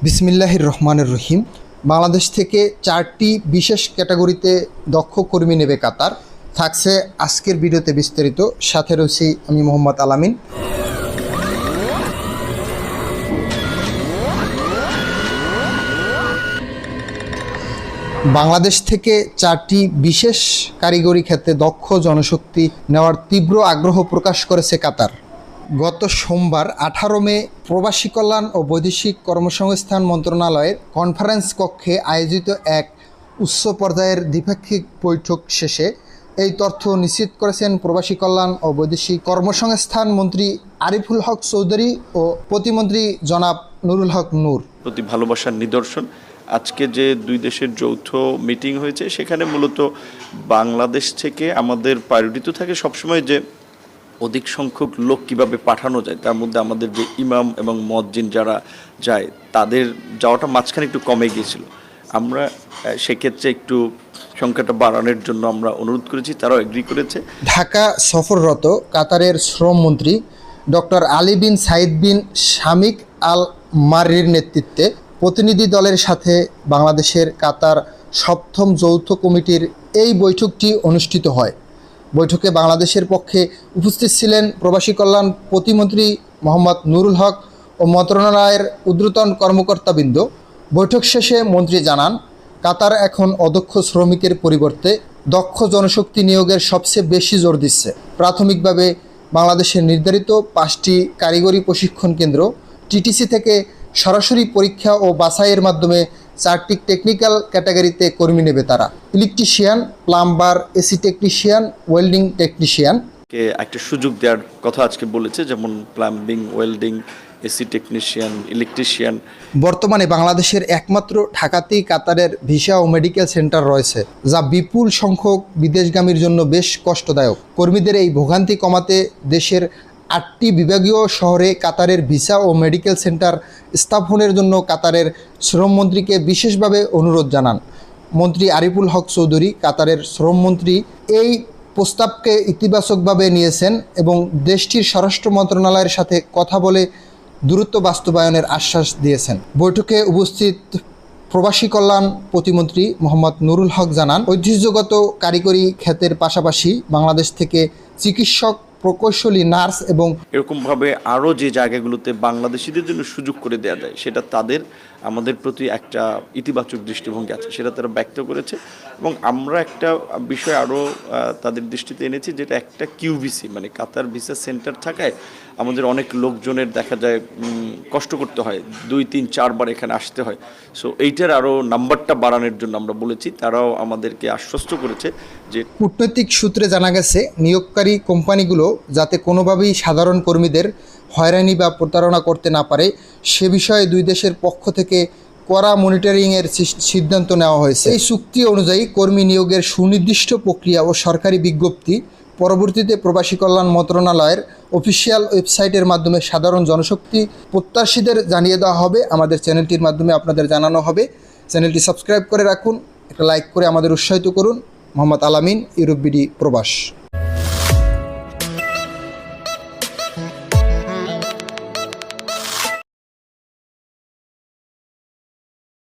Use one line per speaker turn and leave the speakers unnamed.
বিসমিল্লাহির রহমানির রহিম। বাংলাদেশ থেকে 4টি বিশেষ ক্যাটাগরিতে দক্ষ কর্মী নেবে কাতার। থাকছে আজকের ভিডিওতে বিস্তারিত। সাথে রয়েছি আমি মোহাম্মদ আলামিন। বাংলাদেশ থেকে 4টি বিশেষ কারিগরি ক্ষেত্রে দক্ষ জনশক্তি নেওয়ার তীব্র আগ্রহ প্রকাশ করেছে কাতার। গত সোমবার 18 মে প্রবাসী কল্যাণ ও বৈদেশিক কর্মসংস্থান মন্ত্রণালয়ের কনফারেন্স কক্ষে আয়োজিত এক উচ্চ পর্যায়ের দ্বিপাক্ষিক বৈঠক শেষে এই তথ্য নিশ্চিত করেছেন প্রবাসী কল্যাণ ও বৈদেশিক কর্মসংস্থান মন্ত্রী আরিফুল হক চৌধুরী ও প্রতিমন্ত্রী জনাব নুরুল হক নূর।
প্রতি ভালোবাসার নিদর্শন আজকে যে দুই দেশের যৌথ মিটিং হয়েছে, সেখানে মূলত বাংলাদেশ থেকে আমাদের প্রায়োরিটি তো থাকে সবসময় যে অধিক সংখ্যক লোক কিভাবে পাঠানো যায়। তার মধ্যে আমাদের যে ইমাম এবং মুয়াজ্জিন যারা যায়, তাদের যাওয়াটা মাঝখানে একটু কমে গিয়েছিল। আমরা সেক্ষেত্রে একটু সংখ্যাটা বাড়ানোর জন্য আমরা অনুরোধ করেছি, তারাও এগ্রি করেছে।
ঢাকা সফররত কাতারের শ্রমমন্ত্রী ডক্টর আলী বিন সাইদ বিন শামিক আল মারির নেতৃত্বে প্রতিনিধি দলের সাথে বাংলাদেশের কাতার সপ্তম যৌথ কমিটির এই বৈঠকটি অনুষ্ঠিত হয়। বৈঠকে বাংলাদেশের পক্ষে উপস্থিত ছিলেন প্রবাসী কল্যাণ প্রতিমন্ত্রী মোহাম্মদ নুরুল হক ও মন্ত্রণালয়ের ঊর্ধ্বতন কর্মকর্তাবৃন্দ। বৈঠক শেষে মন্ত্রী জানান, কাতার এখন অদক্ষ শ্রমিকের পরিবর্তে দক্ষ জনশক্তি নিয়োগের সবচেয়ে বেশি জোর দিচ্ছে। প্রাথমিকভাবে বাংলাদেশের নির্ধারিত 5টি কারিগরি প্রশিক্ষণ কেন্দ্র টিটিসি থেকে সরাসরি পরীক্ষা ও বাছাইয়ের মাধ্যমে 4টি টেকনিক্যাল ক্যাটাগরিতে কর্মী নেবে তারা। Electrician, plumber, AC technician, welding technician
কে একটা সুযোগ দেওয়ার কথা আজকে বলেছে, যেমন plumbing, welding, AC technician, electrician.
বর্তমানে বাংলাদেশের একমাত্র ঢাকাতেই কাতারের ভিসা ও মেডিকেল সেন্টার রয়েছে, যা বিপুল সংখ্যক বিদেশগামীর জন্য বেশ কষ্টদায়ক। কর্মীদের এই ভোগান্তি কমাতে দেশের 8টি বিভাগীয় শহরে কাতারের ভিসা ও মেডিকেল সেন্টার স্থাপনের জন্য কাতারের শ্রমমন্ত্রীকে বিশেষভাবে অনুরোধ জানান মন্ত্রী আরিফুল হক চৌধুরী। কাতারের শ্রমমন্ত্রী এই প্রস্তাবকে ইতিবাচকভাবে নিয়েছেন এবং দেশটির স্বরাষ্ট্র মন্ত্রণালয়ের সাথে কথা বলে দ্রুত বাস্তবায়নের আশ্বাস দিয়েছেন। বৈঠকে উপস্থিত প্রবাসী কল্যাণ প্রতিমন্ত্রী মোহাম্মদ নুরুল হক জানান, ঐতিহ্যগত কারিগরি খাতের পাশাপাশি বাংলাদেশ থেকে চিকিৎসক, প্রকৌশলী, নার্স এবং
এরকমভাবে আরও যে জায়গাগুলোতে বাংলাদেশিদের জন্য সুযোগ করে দেওয়া যায়, সেটা তাদের আমাদের প্রতি একটা ইতিবাচক দৃষ্টিভঙ্গি আছে, সেটা তারা ব্যক্ত করেছে। এবং আমরা একটা বিষয় আরও তাদের দৃষ্টিতে এনেছি, যেটা একটা কিউভিসি মানে কাতার ভিসা সেন্টার থাকায় আমাদের অনেক লোকজনের দেখা যায় কষ্ট করতে হয়, 2, 3, 4 বার এখানে আসতে হয়। সো এইটার আরও নাম্বারটা বাড়ানোর জন্য আমরা বলেছি। তারাও আমাদেরকে আশ্বস্ত করেছে যে
কূটনৈতিক সূত্রে জানা গেছে, নিয়োগকারী কোম্পানিগুলো যাতে কোনোভাবেই সাধারণ কর্মীদের হয়রানি বা প্রতারণা করতে না পারে, সে বিষয়ে দুই দেশের পক্ষ থেকে কড়া মনিটরিংয়ের সিদ্ধান্ত নেওয়া হয়েছে। এই চুক্তি অনুযায়ী কর্মী নিয়োগের সুনির্দিষ্ট প্রক্রিয়া ও সরকারি বিজ্ঞপ্তি পরবর্তীতে প্রবাসী কল্যাণ মন্ত্রণালয়ের অফিসিয়াল ওয়েবসাইটের মাধ্যমে সাধারণ জনশক্তি প্রত্যাশীদের জানিয়ে দেওয়া হবে। আমাদের চ্যানেলটির মাধ্যমে আপনাদের জানানো হবে। চ্যানেলটি সাবস্ক্রাইব করে রাখুন, একটা লাইক করে আমাদের উৎসাহিত করুন। মোহাম্মদ আলামিন, ইউরোপ বিডি প্রবাস।